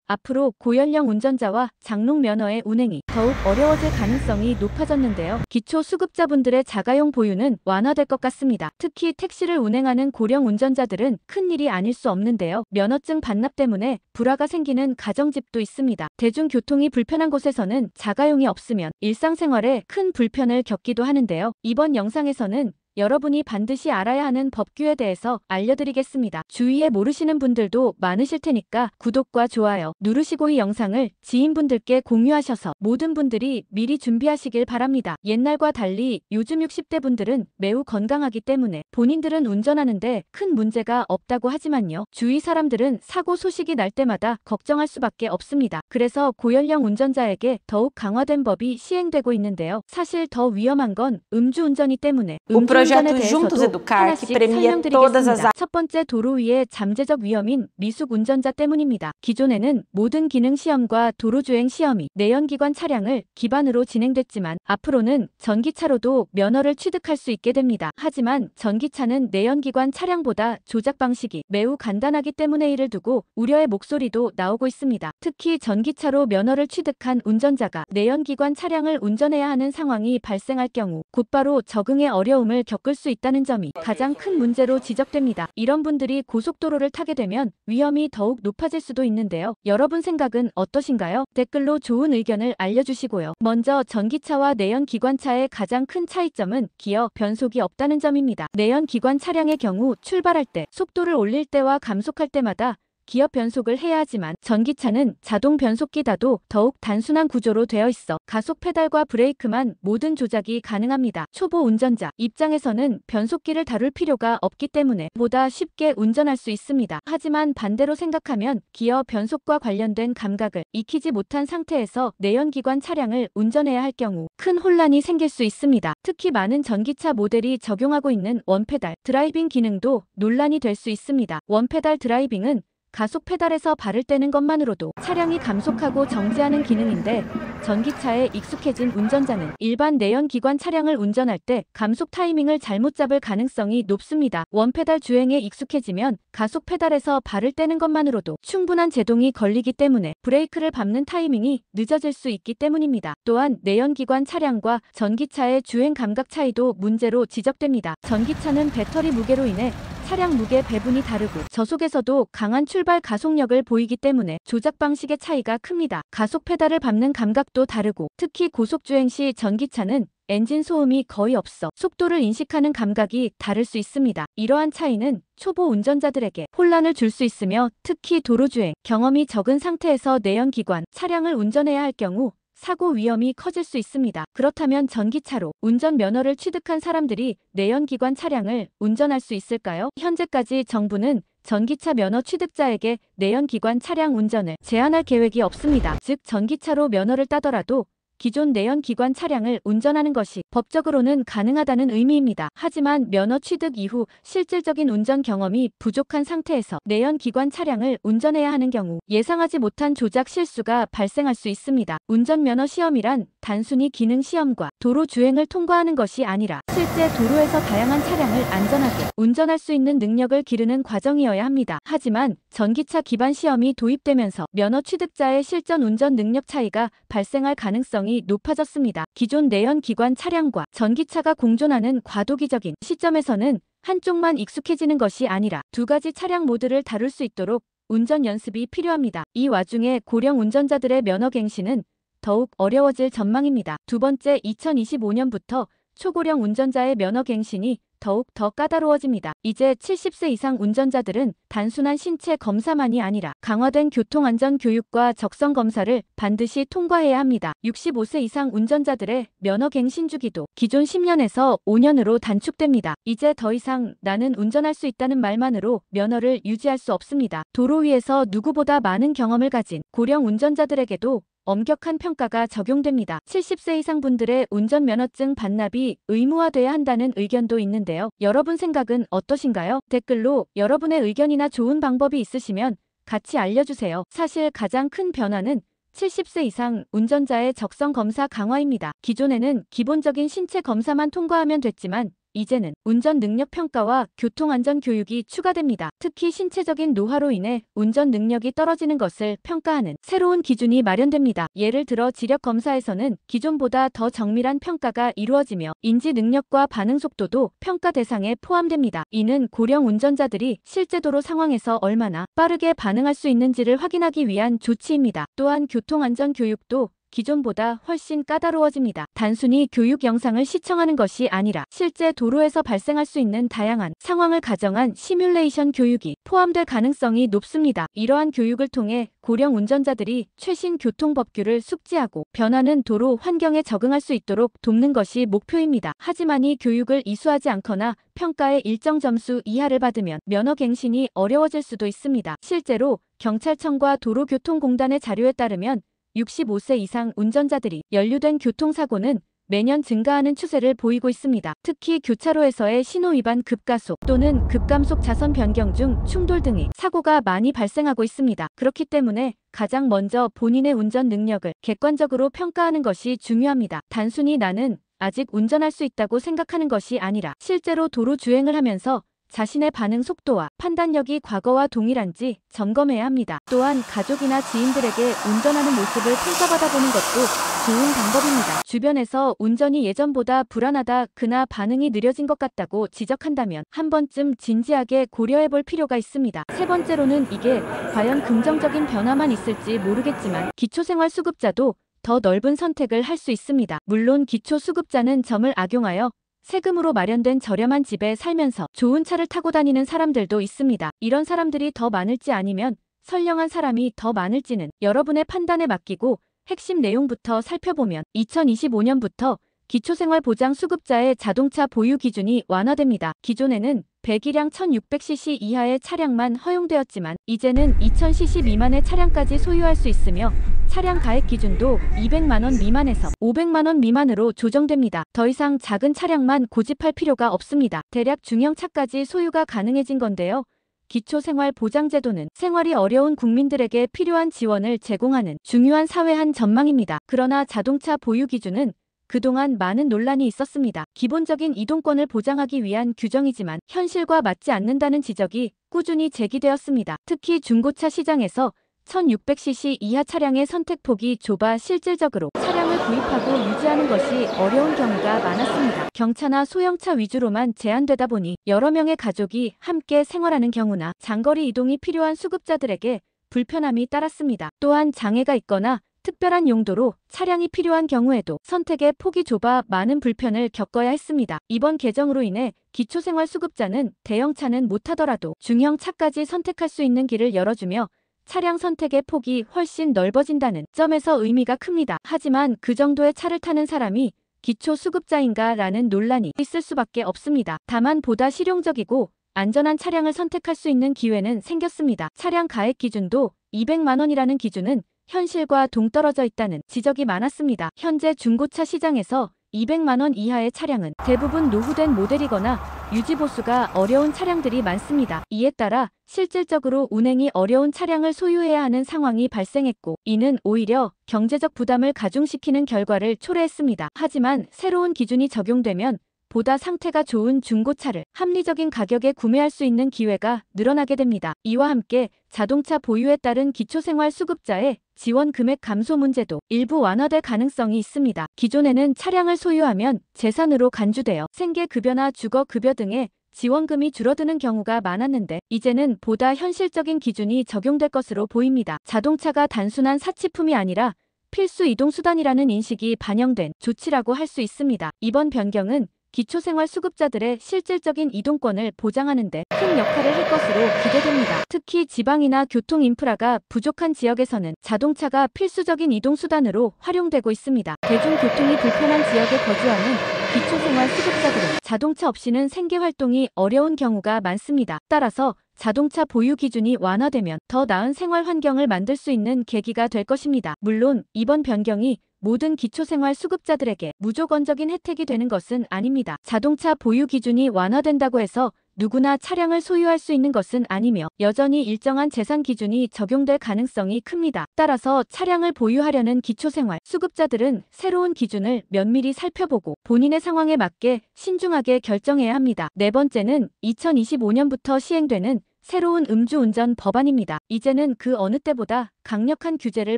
앞으로 고연령 운전자와 장롱 면허의 운행이 더욱 어려워질 가능성이 높아졌는데요. 기초수급자분들의 자가용 보유는 완화될 것 같습니다. 특히 택시를 운행하는 고령 운전자들은 큰일이 아닐 수 없는데요. 면허증 반납 때문에 불화가 생기는 가정집도 있습니다. 대중교통이 불편한 곳에서는 자가용이 없으면 일상생활에 큰 불편을 겪기도 하는데요. 이번 영상에서는 여러분이 반드시 알아야 하는 법규에 대해서 알려드리겠습니다. 주위에 모르시는 분들도 많으실 테니까 구독과 좋아요 누르시고 이 영상을 지인분들께 공유하셔서 모든 분들이 미리 준비하시길 바랍니다. 옛날과 달리 요즘 60대 분들은 매우 건강하기 때문에 본인들은 운전하는데 큰 문제가 없다고 하지만요. 주위 사람들은 사고 소식이 날 때마다 걱정할 수밖에 없습니다. 그래서 고연령 운전자에게 더욱 강화된 법이 시행되고 있는데요. 사실 더 위험한 건 음주운전이 때문에 운전에 대해서도 하나씩 설명드리겠습니다. 첫 번째, 도로 위의 잠재적 위험인 미숙 운전자 때문입니다. 기존에는 모든 기능 시험과 도로주행 시험이 내연기관 차량을 기반으로 진행됐지만 앞으로는 전기차로도 면허를 취득할 수 있게 됩니다. 하지만 전기차는 내연기관 차량보다 조작 방식이 매우 간단하기 때문에 이를 두고 우려의 목소리도 나오고 있습니다. 특히 전기차로 면허를 취득한 운전자가 내연기관 차량을 운전해야 하는 상황이 발생할 경우 곧바로 적응에 어려움을 겪을 수 있다는 점이 가장 큰 문제로 지적됩니다. 이런 분들이 고속도로를 타게 되면 위험이 더욱 높아질 수도 있는데요. 여러분 생각은 어떠신가요? 댓글로 좋은 의견을 알려주시고요. 먼저 전기차와 내연기관차의 가장 큰 차이점은 기어, 변속이 없다는 점입니다. 내연기관 차량의 경우 출발할 때, 속도를 올릴 때와 감속할 때마다 기어 변속을 해야 하지만 전기차는 자동 변속기다도 더욱 단순한 구조로 되어 있어 가속 페달과 브레이크만 모든 조작이 가능합니다. 초보 운전자 입장에서는 변속기를 다룰 필요가 없기 때문에 보다 쉽게 운전할 수 있습니다. 하지만 반대로 생각하면 기어 변속과 관련된 감각을 익히지 못한 상태에서 내연기관 차량을 운전해야 할 경우 큰 혼란이 생길 수 있습니다. 특히 많은 전기차 모델이 적용하고 있는 원페달 드라이빙 기능도 논란이 될 수 있습니다. 원페달 드라이빙은 가속 페달에서 발을 떼는 것만으로도 차량이 감속하고 정지하는 기능인데 전기차에 익숙해진 운전자는 일반 내연기관 차량을 운전할 때 감속 타이밍을 잘못 잡을 가능성이 높습니다. 원페달 주행에 익숙해지면 가속 페달에서 발을 떼는 것만으로도 충분한 제동이 걸리기 때문에 브레이크를 밟는 타이밍이 늦어질 수 있기 때문입니다. 또한 내연기관 차량과 전기차의 주행 감각 차이도 문제로 지적됩니다. 전기차는 배터리 무게로 인해 차량 무게 배분이 다르고 저속에서도 강한 출발 가속력을 보이기 때문에 조작 방식의 차이가 큽니다. 가속 페달을 밟는 감각도 다르고 특히 고속주행 시 전기차는 엔진 소음이 거의 없어 속도를 인식하는 감각이 다를 수 있습니다. 이러한 차이는 초보 운전자들에게 혼란을 줄 수 있으며 특히 도로주행 경험이 적은 상태에서 내연기관 차량을 운전해야 할 경우 사고 위험이 커질 수 있습니다. 그렇다면 전기차로 운전 면허를 취득한 사람들이 내연기관 차량을 운전할 수 있을까요? 현재까지 정부는 전기차 면허 취득자에게 내연기관 차량 운전을 제한할 계획이 없습니다. 즉 전기차로 면허를 따더라도 기존 내연기관 차량을 운전하는 것이 법적으로는 가능하다는 의미입니다. 하지만 면허 취득 이후 실질적인 운전 경험이 부족한 상태에서 내연기관 차량을 운전해야 하는 경우 예상하지 못한 조작 실수가 발생할 수 있습니다. 운전면허 시험이란 단순히 기능 시험과 도로 주행을 통과하는 것이 아니라 실제 도로에서 다양한 차량을 안전하게 운전할 수 있는 능력을 기르는 과정이어야 합니다. 하지만 전기차 기반 시험이 도입되면서 면허 취득자의 실전 운전 능력 차이가 발생할 가능성이 높아졌습니다. 기존 내연기관 차량과 전기차가 공존하는 과도기적인 시점에서는 한쪽만 익숙해지는 것이 아니라 두 가지 차량 모드를 다룰 수 있도록 운전 연습이 필요합니다. 이 와중에 고령 운전자들의 면허 갱신은 더욱 어려워질 전망입니다. 두 번째, 2025년부터 초고령 운전자의 면허 갱신이 더욱 더 까다로워집니다. 이제 70세 이상 운전자들은 단순한 신체 검사만이 아니라 강화된 교통안전 교육과 적성 검사를 반드시 통과해야 합니다. 65세 이상 운전자들의 면허 갱신 주기도 기존 10년에서 5년으로 단축됩니다. 이제 더 이상 나는 운전할 수 있다는 말만으로 면허를 유지할 수 없습니다. 도로 위에서 누구보다 많은 경험을 가진 고령 운전자들에게도 엄격한 평가가 적용됩니다. 70세 이상 분들의 운전면허증 반납이 의무화돼야 한다는 의견도 있는데요. 여러분 생각은 어떠신가요? 댓글로 여러분의 의견이나 좋은 방법이 있으시면 같이 알려주세요. 사실 가장 큰 변화는 70세 이상 운전자의 적성 검사 강화입니다. 기존에는 기본적인 신체 검사만 통과하면 됐지만 이제는 운전 능력 평가와 교통안전 교육이 추가됩니다. 특히 신체적인 노화로 인해 운전 능력이 떨어지는 것을 평가하는 새로운 기준이 마련됩니다. 예를 들어 지력 검사에서는 기존보다 더 정밀한 평가가 이루어지며 인지 능력과 반응 속도도 평가 대상에 포함됩니다. 이는 고령 운전자들이 실제 도로 상황에서 얼마나 빠르게 반응할 수 있는지를 확인하기 위한 조치입니다. 또한 교통안전 교육도 기존보다 훨씬 까다로워집니다. 단순히 교육 영상을 시청하는 것이 아니라 실제 도로에서 발생할 수 있는 다양한 상황을 가정한 시뮬레이션 교육이 포함될 가능성이 높습니다. 이러한 교육을 통해 고령 운전자들이 최신 교통법규를 숙지하고 변하는 도로 환경에 적응할 수 있도록 돕는 것이 목표입니다. 하지만 이 교육을 이수하지 않거나 평가의 일정 점수 이하를 받으면 면허 갱신이 어려워질 수도 있습니다. 실제로 경찰청과 도로교통공단의 자료에 따르면 65세 이상 운전자들이 연루된 교통사고는 매년 증가하는 추세를 보이고 있습니다. 특히 교차로에서의 신호위반 급가속 또는 급감속 차선 변경 중 충돌 등의 사고가 많이 발생하고 있습니다. 그렇기 때문에 가장 먼저 본인의 운전 능력을 객관적으로 평가하는 것이 중요합니다. 단순히 나는 아직 운전할 수 있다고 생각하는 것이 아니라 실제로 도로 주행을 하면서 자신의 반응 속도와 판단력이 과거와 동일한지 점검해야 합니다. 또한 가족이나 지인들에게 운전하는 모습을 평가받아 보는 것도 좋은 방법입니다. 주변에서 운전이 예전보다 불안하다, 그나 반응이 느려진 것 같다고 지적한다면 한 번쯤 진지하게 고려해 볼 필요가 있습니다. 세 번째로는 이게 과연 긍정적인 변화만 있을지 모르겠지만 기초생활수급자도 더 넓은 선택을 할 수 있습니다. 물론 기초수급자는 점을 악용하여 세금으로 마련된 저렴한 집에 살면서 좋은 차를 타고 다니는 사람들도 있습니다. 이런 사람들이 더 많을지 아니면 선량한 사람이 더 많을지는 여러분의 판단에 맡기고 핵심 내용부터 살펴보면 2025년부터 기초생활보장수급자의 자동차 보유 기준이 완화됩니다. 기존에는 배기량 1600cc 이하의 차량만 허용되었지만 이제는 2000cc 미만의 차량까지 소유할 수 있으며 차량 가액 기준도 200만원 미만에서 500만원 미만으로 조정됩니다. 더 이상 작은 차량만 고집할 필요가 없습니다. 대략 중형차까지 소유가 가능해진 건데요. 기초생활보장제도는 생활이 어려운 국민들에게 필요한 지원을 제공하는 중요한 사회 한 전망입니다. 그러나 자동차 보유 기준은 그동안 많은 논란이 있었습니다. 기본적인 이동권을 보장하기 위한 규정이지만 현실과 맞지 않는다는 지적이 꾸준히 제기되었습니다. 특히 중고차 시장에서 1600cc 이하 차량의 선택폭이 좁아 실질적으로 차량을 구입하고 유지하는 것이 어려운 경우가 많았습니다. 경차나 소형차 위주로만 제한되다 보니 여러 명의 가족이 함께 생활하는 경우나 장거리 이동이 필요한 수급자들에게 불편함이 따랐습니다. 또한 장애가 있거나 특별한 용도로 차량이 필요한 경우에도 선택의 폭이 좁아 많은 불편을 겪어야 했습니다. 이번 개정으로 인해 기초생활수급자는 대형차는 못하더라도 중형차까지 선택할 수 있는 길을 열어주며 차량 선택의 폭이 훨씬 넓어진다는 점에서 의미가 큽니다. 하지만 그 정도의 차를 타는 사람이 기초수급자인가 라는 논란이 있을 수밖에 없습니다. 다만 보다 실용적이고 안전한 차량을 선택할 수 있는 기회는 생겼습니다. 차량 가액 기준도 200만원이라는 기준은 현실과 동떨어져 있다는 지적이 많았습니다. 현재 중고차 시장에서 200만원 이하의 차량은 대부분 노후된 모델이거나 유지보수가 어려운 차량들이 많습니다. 이에 따라 실질적으로 운행이 어려운 차량을 소유해야 하는 상황이 발생했고 이는 오히려 경제적 부담을 가중시키는 결과를 초래했습니다. 하지만 새로운 기준이 적용되면 보다 상태가 좋은 중고차를 합리적인 가격에 구매할 수 있는 기회가 늘어나게 됩니다. 이와 함께 자동차 보유에 따른 기초생활수급자의 지원 금액 감소 문제도 일부 완화될 가능성이 있습니다. 기존에는 차량을 소유하면 재산으로 간주되어 생계급여나 주거급여 등의 지원금이 줄어드는 경우가 많았는데 이제는 보다 현실적인 기준이 적용될 것으로 보입니다. 자동차가 단순한 사치품이 아니라 필수 이동수단이라는 인식이 반영된 조치라고 할 수 있습니다. 이번 변경은 기초생활수급자들의 실질적인 이동권을 보장하는 데 큰 역할을 할 것으로 기대됩니다. 특히 지방이나 교통 인프라가 부족한 지역에서는 자동차가 필수적인 이동수단으로 활용되고 있습니다. 대중교통이 불편한 지역에 거주하는 기초생활수급자들은 자동차 없이는 생계활동이 어려운 경우가 많습니다. 따라서 자동차 보유 기준이 완화되면 더 나은 생활 환경을 만들 수 있는 계기가 될 것입니다. 물론 이번 변경이 모든 기초생활수급자들에게 무조건적인 혜택이 되는 것은 아닙니다. 자동차 보유 기준이 완화된다고 해서 누구나 차량을 소유할 수 있는 것은 아니며 여전히 일정한 재산 기준이 적용될 가능성이 큽니다. 따라서 차량을 보유하려는 기초생활 수급자들은 새로운 기준을 면밀히 살펴보고 본인의 상황에 맞게 신중하게 결정해야 합니다. 네 번째는 2025년부터 시행되는 새로운 음주운전 법안입니다. 이제는 그 어느 때보다 강력한 규제를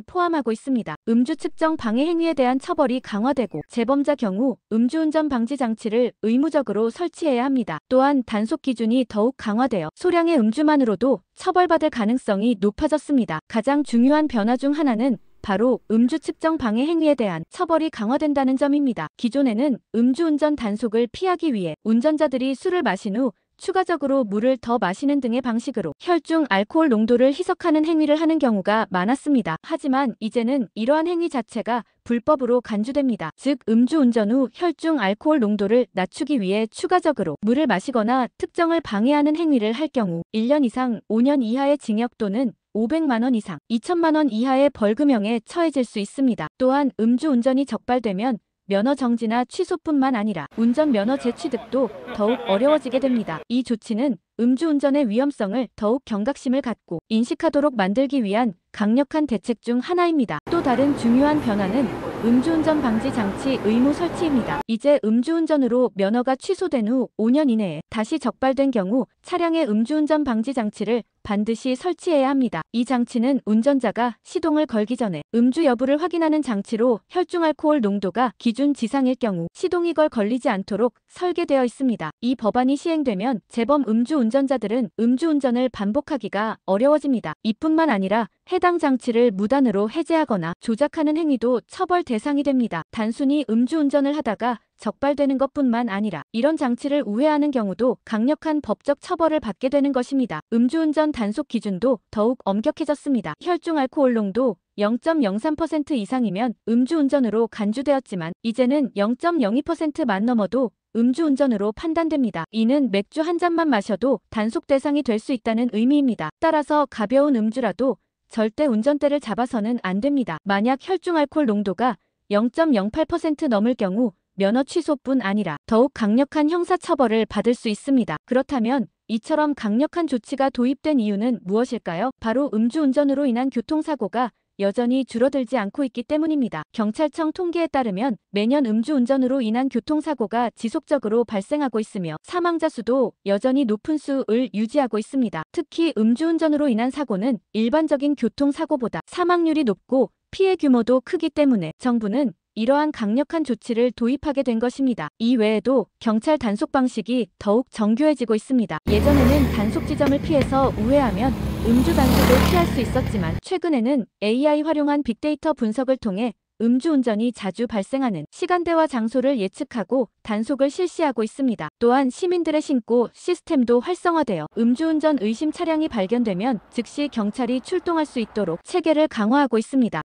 포함하고 있습니다. 음주 측정 방해 행위에 대한 처벌이 강화되고 재범자 경우 음주운전 방지 장치를 의무적으로 설치해야 합니다. 또한 단속 기준이 더욱 강화되어 소량의 음주만으로도 처벌받을 가능성이 높아졌습니다. 가장 중요한 변화 중 하나는 바로 음주 측정 방해 행위에 대한 처벌이 강화된다는 점입니다. 기존에는 음주운전 단속을 피하기 위해 운전자들이 술을 마신 후 추가적으로 물을 더 마시는 등의 방식으로 혈중 알코올 농도를 희석하는 행위를 하는 경우가 많았습니다. 하지만 이제는 이러한 행위 자체가 불법으로 간주됩니다. 즉 음주운전 후 혈중 알코올 농도를 낮추기 위해 추가적으로 물을 마시거나 특정을 방해하는 행위를 할 경우 1년 이상 5년 이하의 징역 또는 500만 원 이상 2천만 원 이하의 벌금형에 처해질 수 있습니다. 또한 음주운전이 적발되면 면허 정지나 취소뿐만 아니라 운전면허 재취득도 더욱 어려워지게 됩니다. 이 조치는 음주운전의 위험성을 더욱 경각심을 갖고 인식하도록 만들기 위한 강력한 대책 중 하나입니다. 또 다른 중요한 변화는 음주운전 방지 장치 의무 설치입니다. 이제 음주운전으로 면허가 취소된 후 5년 이내에 다시 적발된 경우 차량의 음주운전 방지 장치를 반드시 설치해야 합니다. 이 장치는 운전자가 시동을 걸기 전에 음주 여부를 확인하는 장치로 혈중 알코올 농도가 기준 지상일 경우 시동이 걸리지 않도록 설계되어 있습니다. 이 법안이 시행되면 재범 음주운전자들은 음주운전을 반복하기가 어려워집니다. 이뿐만 아니라 해당 장치를 무단으로 해제하거나 조작하는 행위도 처벌 대상이 됩니다. 단순히 음주운전을 하다가 적발되는 것뿐만 아니라 이런 장치를 우회하는 경우도 강력한 법적 처벌을 받게 되는 것입니다. 음주운전 단속 기준도 더욱 엄격해졌습니다. 혈중 알코올 농도 0.03% 이상이면 음주운전으로 간주되었지만 이제는 0.02%만 넘어도 음주운전으로 판단됩니다. 이는 맥주 한 잔만 마셔도 단속 대상이 될 수 있다는 의미입니다. 따라서 가벼운 음주라도 절대 운전대를 잡아서는 안 됩니다. 만약 혈중 알코올 농도가 0.08% 넘을 경우 면허 취소뿐 아니라 더욱 강력한 형사처벌을 받을 수 있습니다. 그렇다면 이처럼 강력한 조치가 도입된 이유는 무엇일까요? 바로 음주운전으로 인한 교통사고가 여전히 줄어들지 않고 있기 때문입니다. 경찰청 통계에 따르면 매년 음주운전으로 인한 교통사고가 지속적으로 발생하고 있으며 사망자 수도 여전히 높은 수를 유지하고 있습니다. 특히 음주운전으로 인한 사고는 일반적인 교통사고보다 사망률이 높고 피해 규모도 크기 때문에 정부는 이러한 강력한 조치를 도입하게 된 것입니다. 이 외에도 경찰 단속 방식이 더욱 정교해지고 있습니다. 예전에는 단속 지점을 피해서 우회하면 음주 단속을 피할 수 있었지만 최근에는 AI 활용한 빅데이터 분석을 통해 음주운전이 자주 발생하는 시간대와 장소를 예측하고 단속을 실시하고 있습니다. 또한 시민들의 신고 시스템도 활성화되어 음주운전 의심 차량이 발견되면 즉시 경찰이 출동할 수 있도록 체계를 강화하고 있습니다.